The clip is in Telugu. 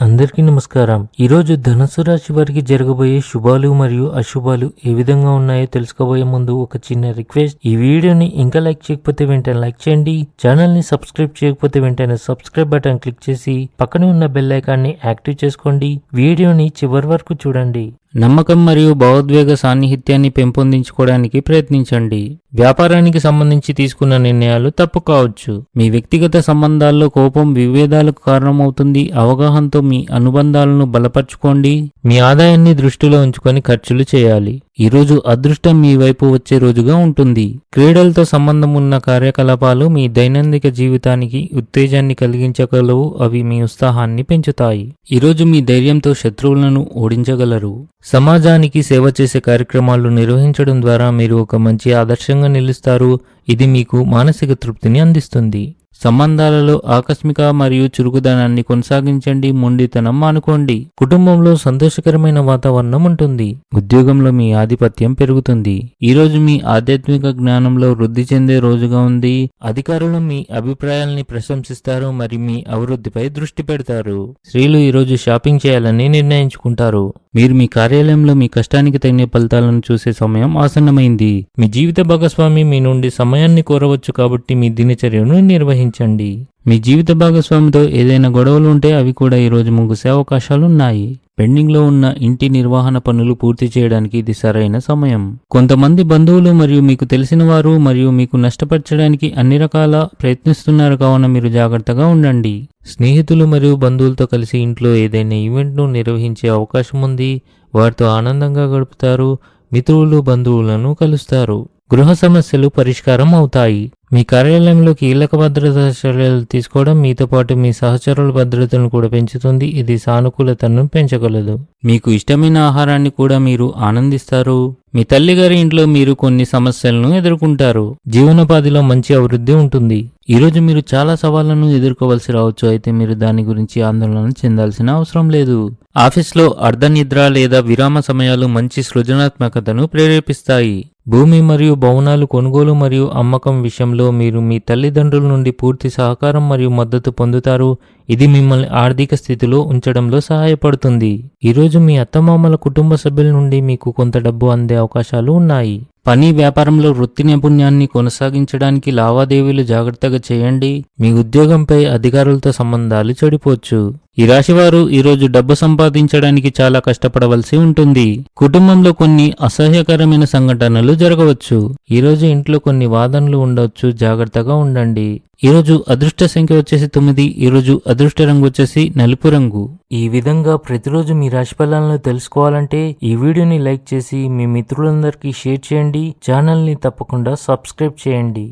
అందరికీ నమస్కారం. ఈరోజు ధనుసు రాశి వారికి జరగబోయే శుభాలు మరియు అశుభాలు ఏ విధంగా ఉన్నాయో తెలుసుకోబోయే ముందు ఒక చిన్న రిక్వెస్ట్. ఈ వీడియోని ఇంకా లైక్ చేయకపోతే వెంటనే లైక్ చేయండి. ఛానల్ ని సబ్స్క్రైబ్ చేయకపోతే వెంటనే సబ్స్క్రైబ్ బటన్ క్లిక్ చేసి పక్కనే ఉన్న బెల్ ఐకాన్ని యాక్టివ్ చేసుకోండి. వీడియోని చివరి వరకు చూడండి. నమ్మకం మరియు భావోద్వేగ సాన్నిహిత్యాన్ని పెంపొందించుకోవడానికి ప్రయత్నించండి. వ్యాపారానికి సంబంధించి తీసుకున్న నిర్ణయాలు తప్పు కావచ్చు. మీ వ్యక్తిగత సంబంధాల్లో కోపం విభేదాలకు కారణమవుతుంది. అవగాహనతో మీ అనుబంధాలను బలపరచుకోండి. మీ ఆదాయాన్ని దృష్టిలో ఉంచుకొని ఖర్చులు చేయాలి. ఈ రోజు అదృష్టం మీ వైపు వచ్చే రోజుగా ఉంటుంది. క్రీడలతో సంబంధం ఉన్న కార్యకలాపాలు మీ దైనందిక జీవితానికి ఉత్తేజాన్ని కలిగించగలవు. అవి మీ ఉత్సాహాన్ని పెంచుతాయి. ఈరోజు మీ ధైర్యంతో శత్రువులను ఓడించగలరు. సమాజానికి సేవ చేసే కార్యక్రమాలు నిర్వహించడం ద్వారా మీరు ఒక మంచి ఆదర్శంగా నిలుస్తారు. ఇది మీకు మానసిక తృప్తిని అందిస్తుంది. సంబంధాలలో ఆకస్మిక మరియు చురుకుదనాన్ని కొనసాగించండి. మొండితనం మానుకోండి. కుటుంబంలో సంతోషకరమైన వాతావరణం ఉంటుంది. ఉద్యోగంలో మీ ఆధిపత్యం పెరుగుతుంది. ఈ రోజు మీ ఆధ్యాత్మిక జ్ఞానంలో వృద్ధి చెందే రోజుగా ఉంది. అధికారులు మీ అభిప్రాయాల్ని ప్రశంసిస్తారు మరియు మీ అభివృద్ధిపై దృష్టి పెడతారు. స్త్రీలు ఈరోజు షాపింగ్ చేయాలని నిర్ణయించుకుంటారు. మీరు మీ కార్యాలయంలో మీ కష్టానికి తగిన ఫలితాలను చూసే సమయం ఆసన్నమైంది. మీ జీవిత భాగస్వామి మీ నుండి సమయాన్ని కోరవచ్చు, కాబట్టి మీ దినచర్యను నిర్వహించండి. మీ జీవిత భాగస్వామితో ఏదైనా గొడవలు ఉంటే అవి కూడా ఈరోజు ముగిసే అవకాశాలున్నాయి. పెండింగ్లో ఉన్న ఇంటి నిర్వహణ పనులు పూర్తి చేయడానికి ఇది సరైన సమయం. కొంతమంది బంధువులు మరియు మీకు తెలిసిన వారు మరియు మీకు నష్టపరచడానికి అన్ని రకాల ప్రయత్నిస్తున్నారు, కావున మీరు జాగ్రత్తగా ఉండండి. స్నేహితులు మరియు బంధువులతో కలిసి ఇంట్లో ఏదైనా ఈవెంట్ను నిర్వహించే అవకాశం ఉంది. వారితో ఆనందంగా గడుపుతారు. మిత్రులు బంధువులను కలుస్తారు. గృహ సమస్యలు పరిష్కారం అవుతాయి. మీ కార్యాలయంలో కీలక భద్రతా చర్యలు తీసుకోవడం మీతో పాటు మీ సహచరుల భద్రతను కూడా పెంచుతుంది. ఇది సానుకూలతను పెంచగలదు. మీకు ఇష్టమైన ఆహారాన్ని కూడా మీరు ఆనందిస్తారు. మీ తల్లిగారి ఇంట్లో మీరు కొన్ని సమస్యలను ఎదుర్కొంటారు. జీవనోపాధిలో మంచి అభివృద్ధి ఉంటుంది. ఈరోజు మీరు చాలా సవాళ్లను ఎదుర్కోవలసి రావచ్చు, అయితే మీరు దాని గురించి ఆందోళన చెందాల్సిన అవసరం లేదు. ఆఫీస్లో అర్ధనిద్ర లేదా విరామ సమయాలు మంచి సృజనాత్మకతను ప్రేరేపిస్తాయి. భూమి మరియు భవనాలు కొనుగోలు మరియు అమ్మకం విషయంలో మీరు మీ తల్లిదండ్రుల నుండి పూర్తి సహకారం మరియు మద్దతు పొందుతారు. ఇది మిమ్మల్ని ఆర్థిక స్థితిలో ఉంచడంలో సహాయపడుతుంది. ఈరోజు మీ అత్తమామల కుటుంబ సభ్యుల నుండి మీకు కొంత డబ్బు అందే అవకాశాలు ఉన్నాయి. పని వ్యాపారంలో వృత్తి నైపుణ్యాన్ని కొనసాగించడానికి లావాదేవీలు జాగ్రత్తగా చేయండి. మీ ఉద్యోగంపై అధికారులతో సంబంధాలు చెడిపోవచ్చు. ఈ రాశివారు ఈరోజు డబ్బు సంపాదించడానికి చాలా కష్టపడవలసి ఉంటుంది. కుటుంబంలో కొన్ని అసహ్యకరమైన సంఘటనలు జరగవచ్చు. ఈరోజు ఇంట్లో కొన్ని వాదనలు ఉండవచ్చు, జాగ్రత్తగా ఉండండి. ఈరోజు అదృష్ట సంఖ్య వచ్చేసి 9. ఈరోజు అదృష్ట రంగు వచ్చేసి నలుపు రంగు. ఈ విధంగా ప్రతిరోజు మీ రాశి ఫలాలను తెలుసుకోవాలంటే ఈ వీడియోని లైక్ చేసి మీ మిత్రులందరికీ షేర్ చేయండి. ఛానల్ ని తప్పకుండా సబ్స్క్రైబ్ చేయండి.